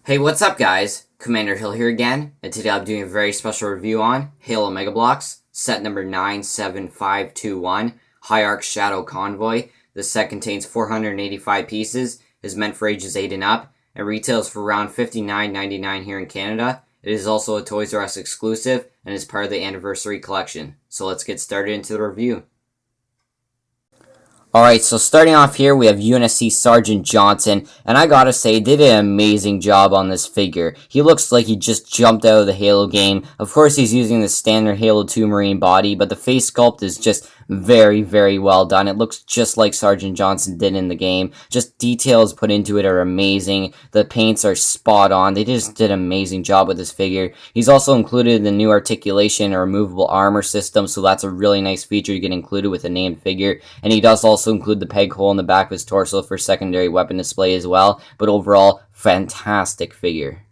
Hey, what's up guys? Commander Hill here again, and today I'm doing a very special review on Halo Mega Bloks, set number 97521, Heirarch Shadow Convoy. This set contains 485 pieces, is meant for ages 8 and up, and retails for around $59.99 here in Canada. It is also a Toys R Us exclusive, and is part of the Anniversary Collection. So let's get started into the review. Alright, so starting off here, we have UNSC Sergeant Johnson, and I gotta say, did an amazing job on this figure. He looks like he just jumped out of the Halo game. Of course, he's using the standard Halo 2 Marine body, but the face sculpt is just very, very well done. It looks just like Sergeant Johnson did in the game. Just details put into it are amazing. The paints are spot on. They just did an amazing job with this figure. He's also included the new articulation or removable armor system, so that's a really nice feature to get included with a named figure. And he does also include the peg hole in the back of his torso for secondary weapon display as well. But overall, fantastic figure.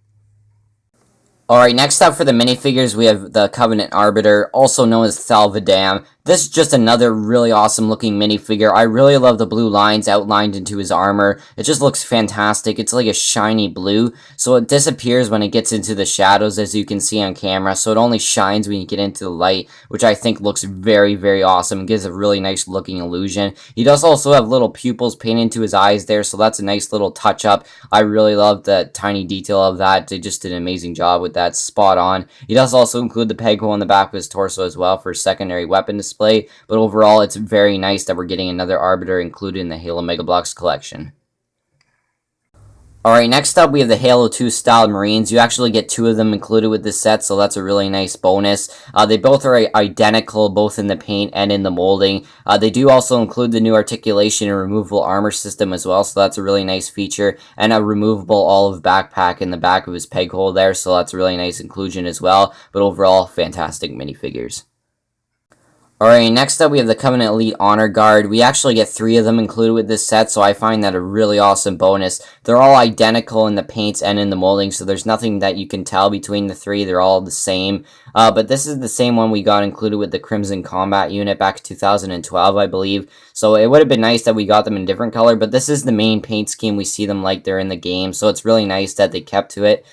Alright, next up for the minifigures, we have the Covenant Arbiter, also known as Thalvadam. This is just another really awesome looking minifigure. I really love the blue lines outlined into his armor. It just looks fantastic. It's like a shiny blue, so it disappears when it gets into the shadows, as you can see on camera, so it only shines when you get into the light, which I think looks very, very awesome. It gives a really nice looking illusion. He does also have little pupils painted into his eyes there, so that's a nice little touch up. I really love the tiny detail of that. They just did an amazing job with that. Spot on. He does also include the peg hole in the back of his torso as well for secondary weapon display, but overall it's very nice that we're getting another Arbiter included in the Halo Mega Bloks collection. Alright, next up we have the Halo 2 styled Marines. You actually get 2 of them included with this set, so that's a really nice bonus. They both are identical, both in the paint and in the molding. They do also include the new articulation and removable armor system as well, so that's a really nice feature. And a removable olive backpack in the back of his peg hole there, so that's a really nice inclusion as well. But overall, fantastic minifigures. Alright, next up we have the Covenant Elite Honor Guard. We actually get 3 of them included with this set, so I find that a really awesome bonus. They're all identical in the paints and in the molding, so there's nothing that you can tell between the 3. They're all the same. But this is the same one we got included with the Crimson Combat Unit back in 2012, I believe. So it would have been nice that we got them in a different color, but this is the main paint scheme. We see them like they're in the game, so it's really nice that they kept to it,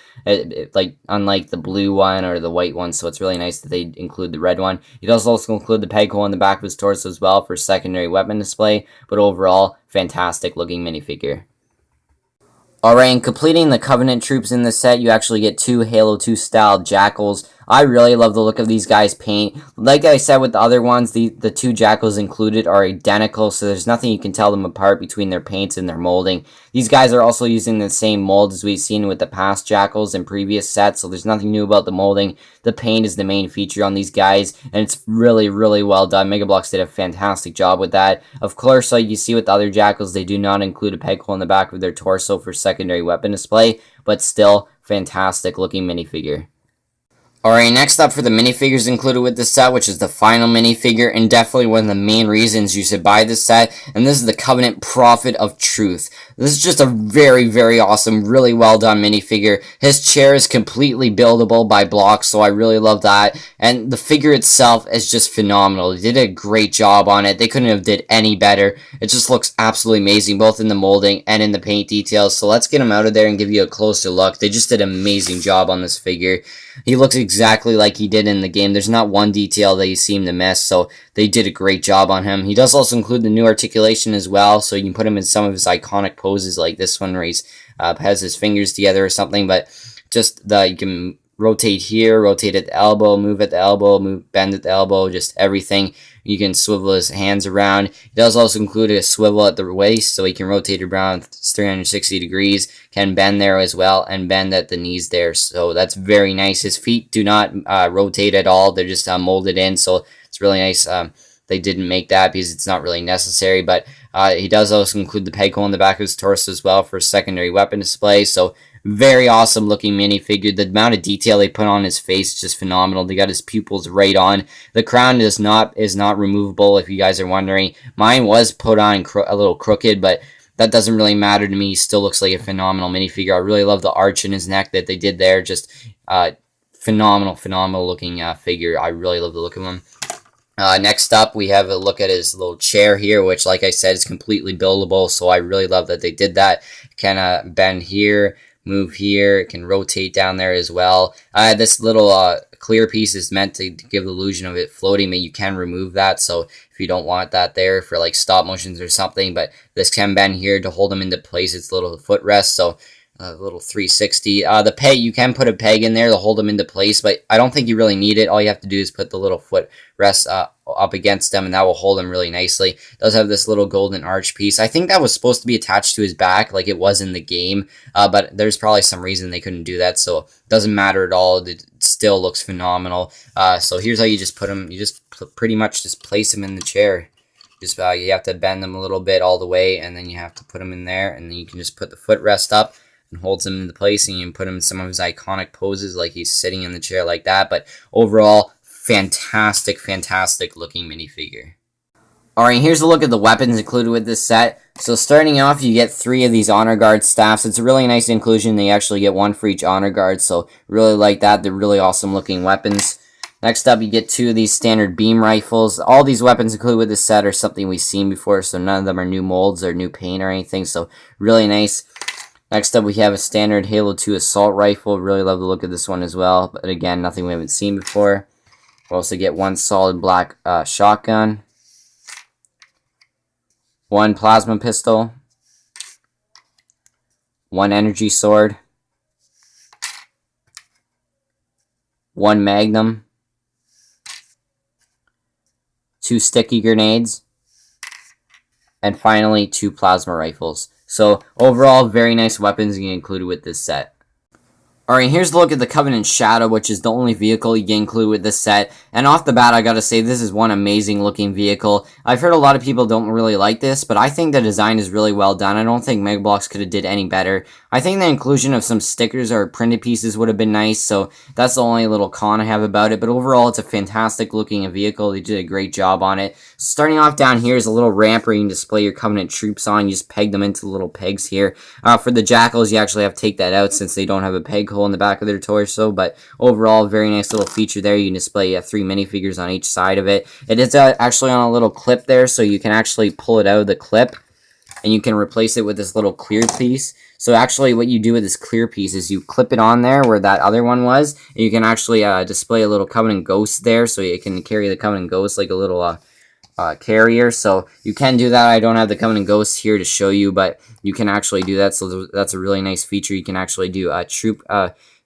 like unlike the blue one or the white one, so it's really nice that they include the red one. It does also include the peg hole in the back of his torso as well for secondary weapon display, but overall, fantastic looking minifigure. Alright, and completing the Covenant troops in this set, you actually get 2 Halo 2 styled Jackals. I really love the look of these guys' paint. Like I said with the other ones, the 2 Jackals included are identical, so there's nothing you can tell them apart between their paints and their molding. These guys are also using the same mold as we've seen with the past Jackals in previous sets, so there's nothing new about the molding. The paint is the main feature on these guys, and it's really, really well done. Mega Bloks did a fantastic job with that. Of course, like you see with the other Jackals, they do not include a peg hole in the back of their torso for secondary weapon display, but still, fantastic looking minifigure. Alright, next up for the minifigures included with this set, which is the final minifigure, and definitely one of the main reasons you should buy this set, and this is the Covenant Prophet of Truth. This is just a very, very awesome, really well done minifigure. His chair is completely buildable by blocks, so I really love that, and the figure itself is just phenomenal. They did a great job on it. They couldn't have did any better. It just looks absolutely amazing, both in the molding and in the paint details, so let's get him out of there and give you a closer look. They just did an amazing job on this figure. He looks exactly like he did in the game. There's not one detail that you seem to miss, so they did a great job on him. He does also include the new articulation as well, so you can put him in some of his iconic poses like this one where he has his fingers together or something, but just you can rotate here, rotate at the elbow, move at the elbow, bend at the elbow, just everything. You can swivel his hands around. It does also include a swivel at the waist, so he can rotate around 360 degrees, can bend there as well, and bend at the knees there, so that's very nice. His feet do not rotate at all. They're just molded in, so it's really nice. They didn't make that because it's not really necessary, but he does also include the peg hole in the back of his torso as well for secondary weapon display, so very awesome looking minifigure. The amount of detail they put on his face is just phenomenal. They got his pupils right on. The crown is not removable, if you guys are wondering. Mine was put on a little crooked, but that doesn't really matter to me. He still looks like a phenomenal minifigure. I really love the arch in his neck that they did there. Just phenomenal looking figure. I really love the look of him. Next up, we have a look at his little chair here, which, like I said, is completely buildable. So I really love that they did that. It can bend here, move here. It can rotate down there as well. This little clear piece is meant to give the illusion of it floating, but you can remove that. So if you don't want that there for like stop motions or something, but this can bend here to hold them into place. It's a little footrest. So a little 360. The peg, you can put a peg in there to hold them into place, but I don't think you really need it. All you have to do is put the little foot rest up against them, and that will hold them really nicely. It does have this little golden arch piece. I think that was supposed to be attached to his back like it was in the game, but there's probably some reason they couldn't do that, so it doesn't matter at all. It still looks phenomenal. So here's how you just put them. You just pretty much just place them in the chair. Just you have to bend them a little bit all the way, and then you have to put them in there, and then you can just put the footrest up and holds him into place, and you can put him in some of his iconic poses like he's sitting in the chair like that. But overall, fantastic looking minifigure. Alright, here's a look at the weapons included with this set. So starting off, you get 3 of these honor guard staffs. It's a really nice inclusion. They actually get 1 for each honor guard, so really like that. They're really awesome looking weapons. Next up, you get 2 of these standard beam rifles. All these weapons included with this set are something we've seen before, so none of them are new molds or new paint or anything, so really nice. Next up, we have a standard Halo 2 assault rifle. Really love the look of this one as well, but again, nothing we haven't seen before. We also get 1 solid black shotgun, 1 plasma pistol, 1 energy sword, 1 magnum, 2 sticky grenades, and finally 2 plasma rifles. So overall, very nice weapons included with this set. Alright, here's a look at the Covenant Shadow, which is the only vehicle you get included with this set. And off the bat, I gotta say, this is one amazing looking vehicle. I've heard a lot of people don't really like this, but I think the design is really well done. I don't think Mega Bloks could have did any better. I think the inclusion of some stickers or printed pieces would have been nice, so that's the only little con I have about it. But overall, it's a fantastic looking vehicle. They did a great job on it. Starting off down here is a little ramp where you can display your Covenant troops on. You just peg them into the little pegs here. For the Jackals, you actually have to take that out since they don't have a peg hole in the back of their torso, but overall, very nice little feature there. You can display 3 minifigures on each side of it. It is actually on a little clip there, so you can actually pull it out of the clip, and you can replace it with this little clear piece. So actually what you do with this clear piece is you clip it on there where that other one was, and you can actually display a little Covenant Ghost there, so you can carry the Covenant Ghost like a little carrier. So you can do that. I don't have the Covenant Ghost here to show you, but you can actually do that. So that's a really nice feature. You can actually do a troop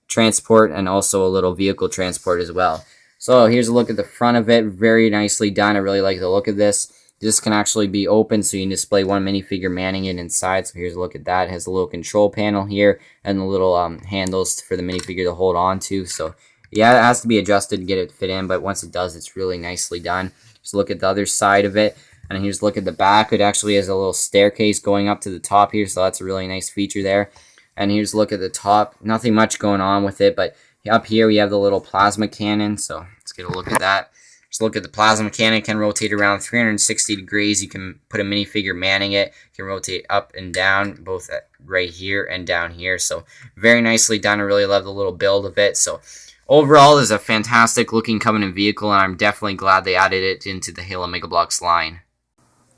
transport and also a little vehicle transport as well. So here's a look at the front of it. Very nicely done. I really like the look of this. This can actually be open, so you can display 1 minifigure manning it inside. So here's a look at that. It has a little control panel here and the little handles for the minifigure to hold on to. So yeah, it has to be adjusted to get it to fit in, but once it does, it's really nicely done. Just look at the other side of it, and here's a look at the back. It actually has a little staircase going up to the top here, so that's a really nice feature there. And here's a look at the top. Nothing much going on with it, but up here we have the little plasma cannon, so let's get a look at that. Just look at the plasma cannon. It can rotate around 360 degrees. You can put a minifigure manning it. It can rotate up and down, both right here and down here. So very nicely done. I really love the little build of it. So overall, this is a fantastic looking Covenant vehicle, and I'm definitely glad they added it into the Halo Mega Bloks line.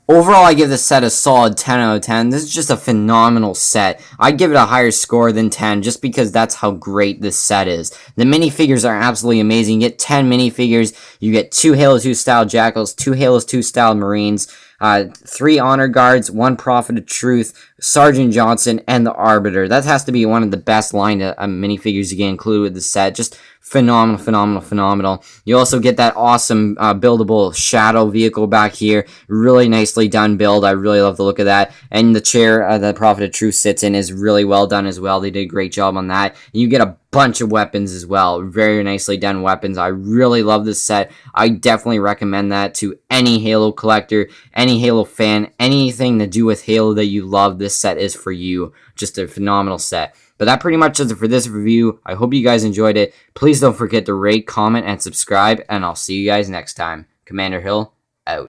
Overall, I give this set a solid 10 out of 10. This is just a phenomenal set. I'd give it a higher score than 10 just because that's how great this set is. The minifigures are absolutely amazing. You get 10 minifigures. You get 2 Halo 2 style Jackals, 2 Halo 2 style Marines, 3 Honor Guards, 1 Prophet of Truth, Sergeant Johnson, and the Arbiter. That has to be one of the best line of minifigures you get included with the set. Just phenomenal. You also get that awesome buildable shadow vehicle back here. Really nicely done build. I really love the look of that. And the chair the Prophet of Truth sits in is really well done as well. They did a great job on that. And you get a bunch of weapons as well. Very nicely done weapons. I really love this set. I definitely recommend that to any Halo collector, any Halo fan, anything to do with Halo that you love. This set is for you. Just a phenomenal set. But that pretty much does it for this review. I hope you guys enjoyed it. Please don't forget to rate, comment, and subscribe, and I'll see you guys next time. Commander Hill,